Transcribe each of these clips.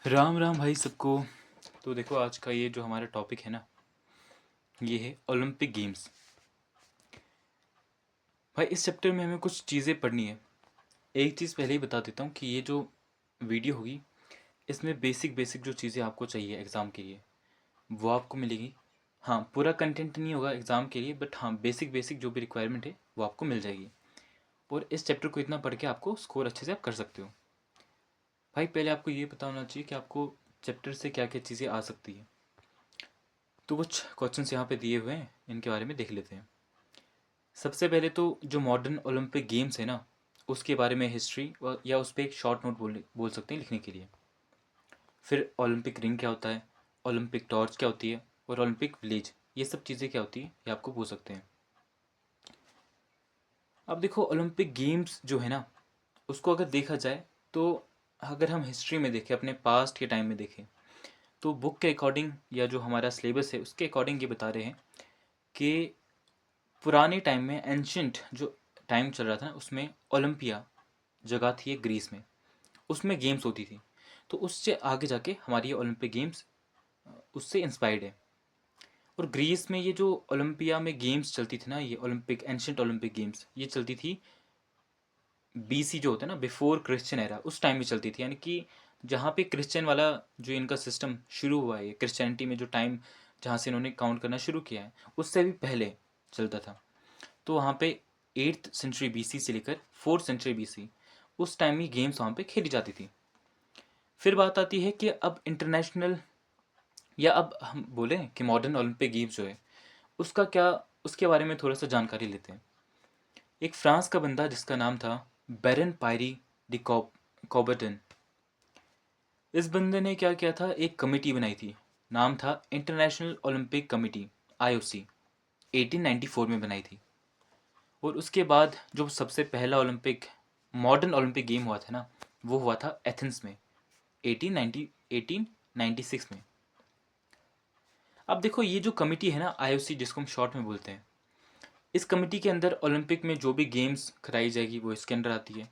राम राम भाई सबको। तो देखो आज का ये जो हमारा टॉपिक है ना, ये है ओलंपिक गेम्स। भाई इस चैप्टर में हमें कुछ चीज़ें पढ़नी है। एक चीज़ पहले ही बता देता हूँ कि ये जो वीडियो होगी इसमें बेसिक बेसिक जो चीज़ें आपको चाहिए एग्ज़ाम के लिए वो आपको मिलेगी। हाँ, पूरा कंटेंट नहीं होगा एग्ज़ाम के लिए, बट हाँ बेसिक बेसिक जो भी रिक्वायरमेंट है वो आपको मिल जाएगी। और इस चैप्टर को इतना पढ़ के आपको स्कोर अच्छे से आप कर सकते हो। भाई पहले आपको ये पता होना चाहिए कि आपको चैप्टर से क्या क्या चीज़ें आ सकती है। तो कुछ क्वेश्चंस यहाँ पे दिए हुए हैं, इनके बारे में देख लेते हैं। सबसे पहले तो जो मॉडर्न ओलंपिक गेम्स है ना, उसके बारे में हिस्ट्री या उस पर एक शॉर्ट नोट बोल सकते हैं लिखने के लिए। फिर ओलंपिक रिंग क्या होता है, ओलंपिक टॉर्च क्या होती है, और ओलंपिक विलेज, ये सब चीज़ें क्या होती है ये आपको पूछ सकते हैं। अब देखो ओलंपिक गेम्स जो है ना, उसको अगर देखा जाए तो अगर हम हिस्ट्री में देखें, अपने पास्ट के टाइम में देखें, तो बुक के अकॉर्डिंग या जो हमारा सिलेबस है उसके अकॉर्डिंग ये बता रहे हैं कि पुराने टाइम में एंशंट जो टाइम चल रहा था ना, उसमें ओलंपिया जगह थी एक ग्रीस में, उसमें गेम्स होती थी। तो उससे आगे जाके हमारी ये ओलंपिक गेम्स उससे इंस्पायर्ड है। और ग्रीस में ये जो ओलंपिया में गेम्स चलती थी ना, ये ओलंपिक एंशंट ओलंपिक गेम्स ये चलती थी बीसी जो होता है ना, बिफोर क्रिश्चियन एरा, उस टाइम में चलती थी। यानी कि जहाँ पे क्रिश्चियन वाला जो इनका सिस्टम शुरू हुआ है, क्रिश्चियनिटी में जो टाइम जहाँ से इन्होंने काउंट करना शुरू किया है उससे भी पहले चलता था। तो वहाँ पे 8th सेंचुरी बीसी से लेकर 4th सेंचुरी बीसी, उस टाइम में गेम्स वहाँ पे खेली जाती थी। फिर बात आती है कि अब इंटरनेशनल, या अब हम बोले कि मॉडर्न ओलंपिक गेम्स जो है उसका क्या, उसके बारे में थोड़ा सा जानकारी लेते हैं। एक फ्रांस का बंदा जिसका नाम था बैरन पायरी डी कॉबर्टन, इस बंदे ने क्या किया था, एक कमेटी बनाई थी, नाम था इंटरनेशनल ओलंपिक कमेटी, आईओसी, 1894 में बनाई थी। और उसके बाद जो सबसे पहला ओलंपिक मॉडर्न ओलंपिक गेम हुआ था ना, वो हुआ था एथेंस में 1896 में। अब देखो ये जो कमेटी है ना, आईओसी जिसको हम शॉर्ट में बोलते हैं, इस कमेटी के अंदर ओलंपिक में जो भी गेम्स कराई जाएगी वो इसके अंदर आती है।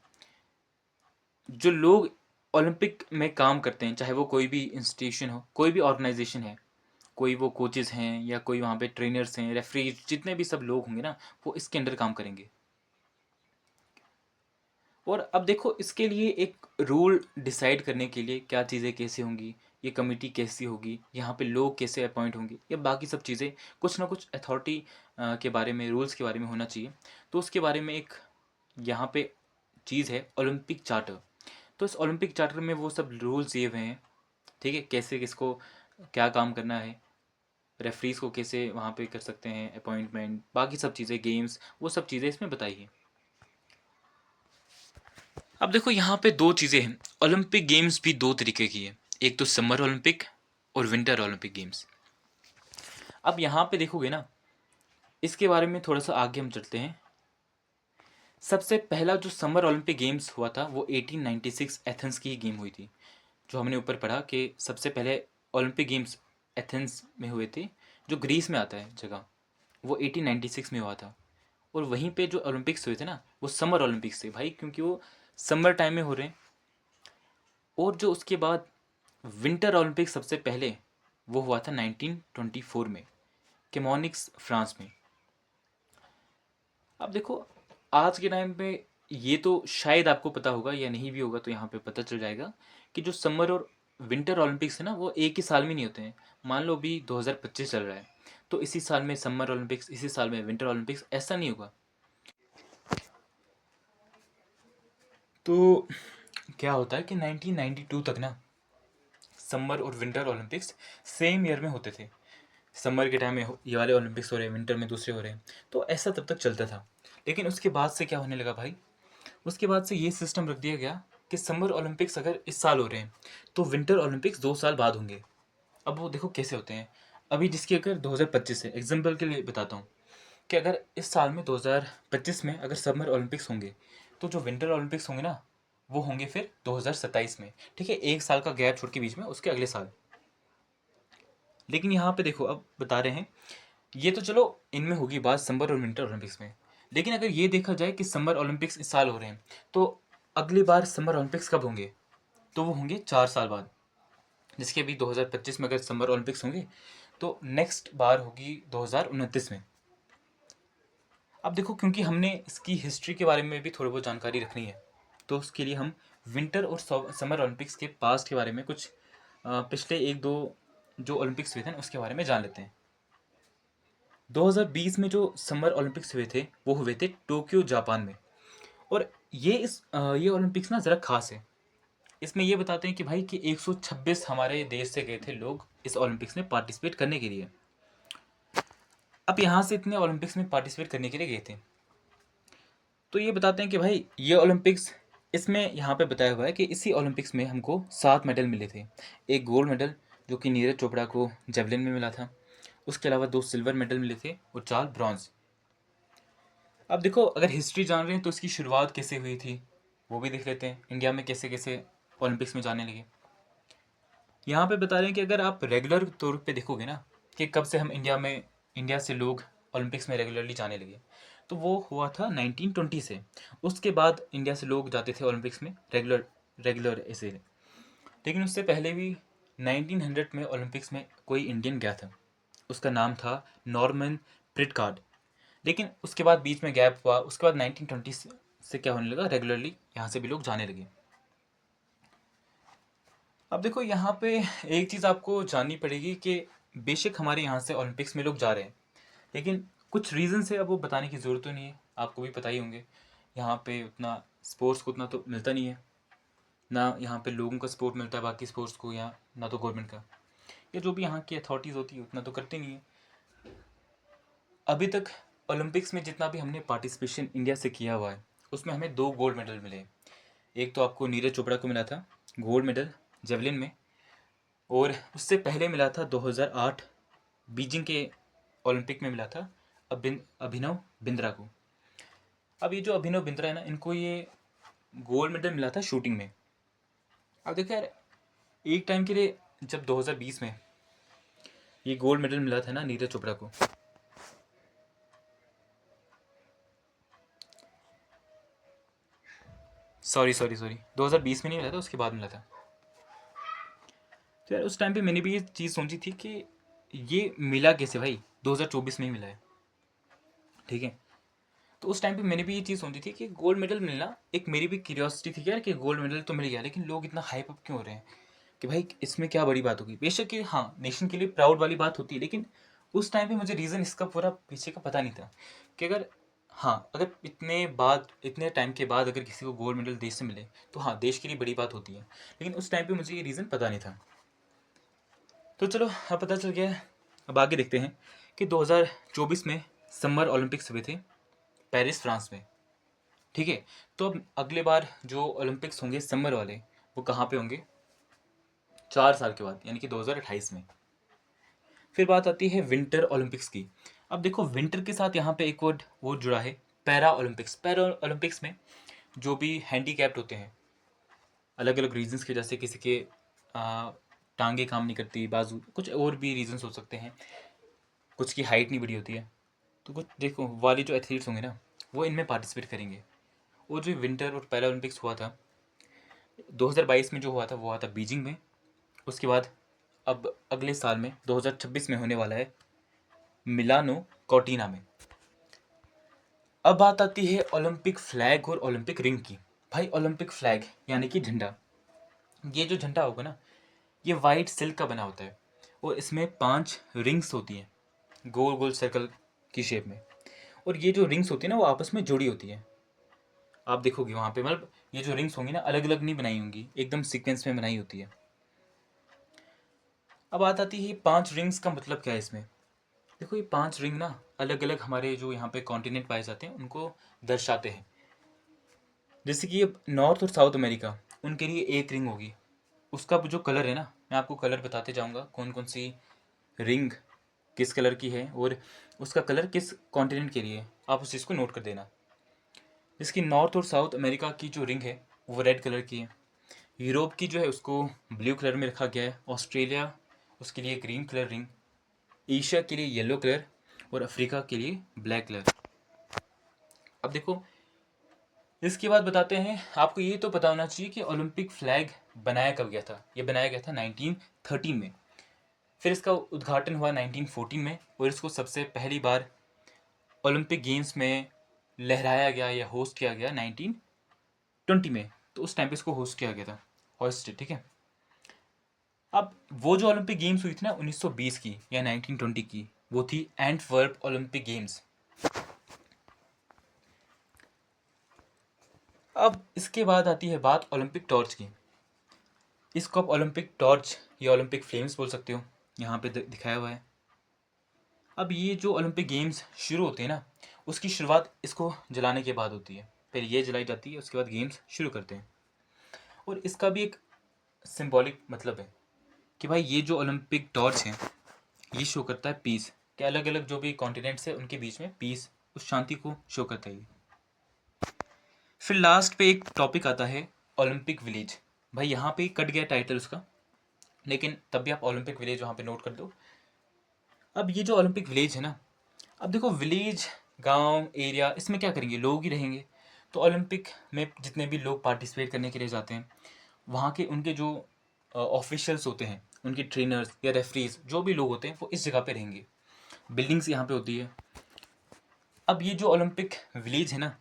जो लोग ओलंपिक में काम करते हैं, चाहे वो कोई भी इंस्टीट्यूशन हो, कोई भी ऑर्गेनाइजेशन है, कोई वो कोचेज़ हैं या कोई वहाँ पे ट्रेनर्स हैं, रेफरी, जितने भी सब लोग होंगे ना, वो इसके अंडर काम करेंगे। और अब देखो इसके लिए एक रूल डिसाइड करने के लिए क्या चीज़ें कैसे होंगी, ये कमेटी कैसी होगी, यहाँ पे लोग कैसे अपॉइंट होंगे, या बाकी सब चीज़ें, कुछ ना कुछ अथॉरिटी के बारे में, रूल्स के बारे में होना चाहिए। तो उसके बारे में एक यहाँ पे चीज़ है ओलंपिक चार्टर। तो इस ओलंपिक चार्टर में वो सब रूल्स दिए हुए हैं, ठीक है, कैसे किसको क्या काम करना है, रेफरीज को कैसे वहाँ पे कर सकते हैं अपॉइंटमेंट, बाकी सब चीज़ें, गेम्स, वो सब चीज़ें इसमें बताई हैं। अब देखो यहाँ पे दो चीज़ें हैं, ओलंपिक गेम्स भी दो तरीके की है, एक तो समर ओलंपिक और विंटर ओलंपिक गेम्स। अब यहाँ पे देखोगे ना, इसके बारे में थोड़ा सा आगे हम चलते हैं। सबसे पहला जो समर ओलंपिक गेम्स हुआ था वो 1896 एथेंस की ही गेम हुई थी। जो हमने ऊपर पढ़ा कि सबसे पहले ओलंपिक गेम्स एथेंस में हुए थे, जो ग्रीस में आता है जगह, वो 1896 में हुआ था। और वहीं पे जो ओलंपिक्स हुए थे ना, वो समर ओलंपिक्स थे भाई, क्योंकि वो समर टाइम में हो रहे हैं। और जो उसके बाद विंटर ओलंपिक्स सबसे पहले वो हुआ था 1924 में, केमोनिक्स फ्रांस में। अब देखो आज के टाइम पे ये तो शायद आपको पता होगा या नहीं भी होगा, तो यहाँ पे पता चल जाएगा कि जो समर और विंटर ओलंपिक्स है ना, वो एक ही साल में नहीं होते हैं। मान लो अभी 2025 चल रहा है, तो इसी साल में समर ओलंपिक्स, इसी साल में विंटर ओलंपिक्स, ऐसा नहीं होगा। तो क्या होता है कि 1992 तक ना समर और विंटर ओलंपिक्स सेम ईयर में होते थे। समर के टाइम में ये वाले ओलंपिक्स हो रहे हैं, विंटर में दूसरे हो रहे हैं, तो ऐसा तब तक चलता था। लेकिन उसके बाद से क्या होने लगा भाई, उसके बाद से ये सिस्टम रख दिया गया कि समर ओलंपिक्स अगर इस साल हो रहे हैं तो विंटर ओलंपिक्स 2 साल बाद होंगे। अब वो देखो कैसे होते हैं। अभी जिसकी अगर 2025 है, एग्जाम्पल के लिए बताता हूँ, कि अगर इस साल में 2025 में अगर समर ओलंपिक्स होंगे, तो जो विंटर ओलंपिक्स होंगे ना, वो होंगे फिर 2027 में। ठीक है, एक साल का गैप छोड़ के बीच में, उसके अगले साल। लेकिन यहाँ पे देखो अब बता रहे हैं, ये तो चलो इनमें होगी बात समर और विंटर ओलंपिक्स में, लेकिन अगर ये देखा जाए कि समर ओलंपिक्स इस साल हो रहे हैं, तो अगली बार समर ओलंपिक्स कब होंगे, तो वो होंगे 4 साल बाद। जिसके अभी 2025 में अगर समर ओलंपिक्स होंगे तो नेक्स्ट बार होगी 2029 में। अब देखो, क्योंकि हमने इसकी हिस्ट्री के बारे में भी थोड़ी बहुत जानकारी रखनी है, तो उसके लिए हम विंटर और समर ओलंपिक्स के पास्ट के बारे में कुछ पिछले एक दो जो ओलंपिक्स हुए थे ना उसके बारे में जान लेते हैं। 2020 में जो समर ओलंपिक्स हुए थे वो हुए थे टोक्यो जापान में। और ये ओलंपिक्स ना ज़रा खास है। इसमें ये बताते हैं कि भाई कि 126 हमारे देश से गए थे लोग इस ओलंपिक्स में पार्टिसिपेट करने के लिए। अब यहाँ से इतने ओलंपिक्स में पार्टिसिपेट करने के लिए गए थे, तो ये बताते हैं कि भाई ये ओलंपिक्स, इसमें यहाँ पे बताया हुआ है कि इसी ओलंपिक्स में हमको 7 मेडल मिले थे। एक गोल्ड मेडल जो कि नीरज चोपड़ा को जेवलिन में मिला था, उसके अलावा 2 सिल्वर मेडल मिले थे और 4 ब्रॉन्ज। अब देखो, अगर हिस्ट्री जान रहे हैं तो इसकी शुरुआत कैसे हुई थी वो भी देख लेते हैं, इंडिया में कैसे कैसे ओलंपिक्स में जाने लगे। यहाँ पे बता रहे हैं कि अगर आप रेगुलर तौर पे देखोगे ना कि कब से हम इंडिया से लोग ओलंपिक्स में रेगुलरली जाने लगे, तो वो हुआ था 1920 से। उसके बाद इंडिया से लोग जाते थे ओलंपिक्स में रेगुलर रेगुलर ऐसे। लेकिन उससे पहले भी 1900 में ओलंपिक्स में कोई इंडियन गया था, उसका नाम था नॉर्मन प्रिटकार्ड। लेकिन उसके बाद बीच में गैप हुआ, उसके बाद 1920 से क्या होने लगा, रेगुलरली यहाँ से भी लोग जाने लगे। अब देखो, यहाँ पे एक चीज़ आपको जाननी पड़ेगी कि बेशक हमारे यहाँ से ओलंपिक्स में लोग जा रहे हैं, लेकिन कुछ रीज़न से अब वो बताने की ज़रूरत तो नहीं है, आपको भी पता ही होंगे। यहाँ पे उतना स्पोर्ट्स को उतना तो मिलता नहीं है, ना यहाँ पे लोगों का सपोर्ट मिलता है बाकी स्पोर्ट्स को, या ना तो गवर्नमेंट का, या जो भी यहाँ की अथॉरिटीज़ होती है उतना तो करते नहीं है। अभी तक ओलंपिक्स में जितना भी हमने पार्टिसिपेशन इंडिया से किया हुआ है उसमें हमें 2 गोल्ड मेडल मिले। एक तो आपको नीरज चोपड़ा को मिला था गोल्ड मेडल जेवलिन में, और उससे पहले मिला था 2008 बीजिंग के ओलंपिक में मिला था अभिनव बिंद्रा को। अब ये जो अभिनव बिंद्रा है ना, इनको ये गोल्ड मेडल मिला था शूटिंग में। अब देखो यार, एक टाइम के लिए जब 2020 में ये गोल्ड मेडल मिला था ना नीरज चोपड़ा को, सॉरी 2020 में नहीं मिला था, उसके बाद मिला था। तो यार उस टाइम पे मैंने भी ये चीज़ सोची थी कि ये मिला कैसे भाई, 2024 में ही मिला है, ठीक है। तो उस टाइम पे मैंने भी ये चीज़ सोची थी कि गोल्ड मेडल मिलना, एक मेरी भी क्यूरियोसिटी थी यार कि गोल्ड मेडल तो मिल गया, लेकिन लोग इतना हाइप अप क्यों हो रहे हैं कि भाई इसमें क्या बड़ी बात होगी। बेशक कि हाँ, नेशन के लिए प्राउड वाली बात होती है, लेकिन उस टाइम पे मुझे रीज़न इसका पूरा पीछे का पता नहीं था कि अगर हाँ, अगर इतने टाइम के बाद अगर किसी को गोल्ड मेडल देश से मिले तो हाँ, देश के लिए बड़ी बात होती है। लेकिन उस टाइम पे मुझे ये रीज़न पता नहीं था। तो चलो, अब पता चल गया है। अब आगे देखते हैं कि 2024 में समर ओलंपिक्स हुए थे पेरिस फ्रांस में, ठीक है। तो अब अगले बार जो ओलंपिक्स होंगे समर वाले, वो कहाँ पे होंगे, 4 साल के बाद, यानी कि 2028 में। फिर बात आती है विंटर ओलंपिक्स की। अब देखो, विंटर के साथ यहाँ पे एक वर्ड वो जुड़ा है, पैरा ओलंपिक्स। पैरा ओलंपिक्स में जो भी हैंडीकैप्ड होते हैं अलग अलग रीजंस के, जैसे किसी के टांगे काम नहीं करती, बाजू, कुछ और भी रीजंस हो सकते हैं, कुछ की हाइट नहीं बड़ी होती है, तो कुछ देखो वाले जो एथलीट्स होंगे ना वो इनमें पार्टिसिपेट करेंगे। और जो विंटर और पैरा ओलंपिक्स हुआ था 2022 में, जो हुआ था वो हुआ था बीजिंग में। उसके बाद अब अगले साल में 2026 में होने वाला है मिलानो कॉर्टिना में। अब बात आती है ओलंपिक फ्लैग और ओलंपिक रिंग की। भाई ओलंपिक फ्लैग यानी कि झंडा, ये जो झंडा होगा ना, ये वाइट सिल्क का बना होता है और इसमें 5 रिंग्स होती हैं गोल गोल सर्कल की शेप में। और ये जो रिंग्स होती है ना वो आपस में जुड़ी होती है। आप देखोगे वहाँ पे, मतलब ये जो रिंग्स होंगी ना अलग अलग नहीं बनाई होंगी, एकदम सीक्वेंस में बनाई होती है। अब बात आती है 5 रिंग्स का मतलब क्या है इसमें। देखो, ये 5 रिंग ना अलग अलग हमारे जो यहाँ पे कॉन्टिनेंट पाए जाते हैं उनको दर्शाते हैं। जैसे कि ये नॉर्थ और साउथ अमेरिका, उनके लिए एक रिंग होगी, उसका जो कलर है ना, मैं आपको कलर बताते जाऊँगा कौन कौन सी रिंग किस कलर की है और उसका कलर किस कॉन्टिनेंट के लिए है, आप उस चीज़ को नोट कर देना। जिसकी नॉर्थ और साउथ अमेरिका की जो रिंग है वो रेड कलर की है, यूरोप की जो है उसको ब्लू कलर में रखा गया है, ऑस्ट्रेलिया उसके लिए ग्रीन कलर रिंग, एशिया के लिए येलो कलर, और अफ्रीका के लिए ब्लैक कलर। अब देखो, इसके बाद बताते हैं, आपको ये तो पता होना चाहिए कि ओलंपिक फ्लैग बनाया कब गया था। ये बनाया गया था 1913 में। फिर इसका उद्घाटन हुआ 1914 में, और इसको सबसे पहली बार ओलंपिक गेम्स में लहराया गया या होस्ट किया गया 1920 में। तो उस टाइम पे इसको होस्ट किया गया था, होस्ट, ठीक है। अब वो जो ओलंपिक गेम्स हुई थी ना 1920 की या 1920 की, वो थी एंटवर्प ओलंपिक गेम्स। अब इसके बाद आती है बात ओलंपिक टॉर्च की। इसको आप ओलंपिक टॉर्च या ओलंपिक फ्लेम्स बोल सकते हो, यहाँ पे दिखाया हुआ है। अब ये जो ओलंपिक गेम्स शुरू होते हैं ना, उसकी शुरुआत इसको जलाने के बाद होती है। फिर ये जलाई जाती है, उसके बाद गेम्स शुरू करते हैं। और इसका भी एक सिंबॉलिक मतलब है कि भाई ये जो ओलंपिक टॉर्च है, ये शो करता है पीस, कि अलग अलग जो भी कॉन्टिनेंट्स है उनके बीच में पीस, उस शांति को शो करता है ये। फिर लास्ट पे एक टॉपिक आता है ओलंपिक विलेज। भाई यहाँ पे कट गया टाइटल उसका, लेकिन तब भी आप ओलंपिक विलेज वहाँ पे नोट कर दो। अब ये जो ओलंपिक विलेज है ना, अब देखो विलेज, गांव, एरिया, इसमें क्या करेंगे, लोग ही रहेंगे। तो ओलंपिक में जितने भी लोग पार्टिसिपेट करने के लिए जाते हैं, वहाँ के उनके जो ऑफिशियल्स होते हैं, उनके ट्रेनर्स या रेफरीज, जो भी लोग होते हैं, वो इस जगह पे रहेंगे। बिल्डिंग्स यहाँ पे होती है। अब ये जो ओलंपिक विलेज है ना,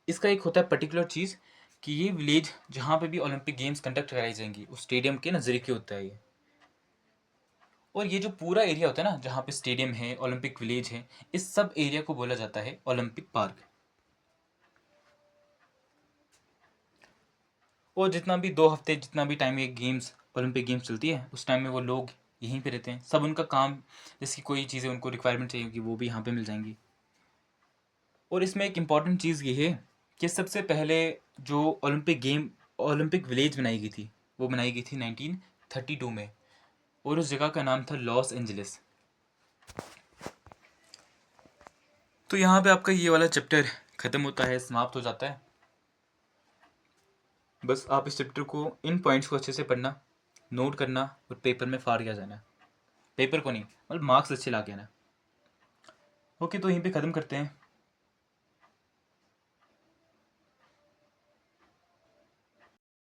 इसका एक होता है पर्टिकुलर चीज़ कि ये विलेज जहाँ पे भी ओलंपिक गेम्स कंडक्ट कराई जाएंगी, उस स्टेडियम के नज़दीक होता है ये। और ये जो पूरा एरिया होता है ना, जहाँ पे स्टेडियम है, ओलंपिक विलेज है, इस सब एरिया को बोला जाता है ओलंपिक पार्क। और जितना भी 2 हफ्ते, जितना भी टाइम ये गेम्स, ओलंपिक गेम्स चलती है, उस टाइम में वो लोग यहीं पे रहते हैं। सब उनका काम, जिसकी कोई चीज़ें उनको रिक्वायरमेंट चाहिए होगी, वो भी यहाँ पे मिल जाएंगी। और इसमें एक इम्पॉर्टेंट चीज़ ये है कि सबसे पहले जो ओलंपिक विलेज बनाई गई थी, वो बनाई गई थी 1932 में, और उस जगह का नाम था लॉस एंजलिस। तो यहाँ पे आपका ये वाला चैप्टर ख़त्म होता है, समाप्त हो जाता है। बस आप इस चैप्टर को, इन पॉइंट्स को अच्छे से पढ़ना, नोट करना, और पेपर में फाड़ के जाना। पेपर को नहीं, मतलब मार्क्स अच्छे ला के आना। ओके, तो यहीं पे ख़त्म करते हैं।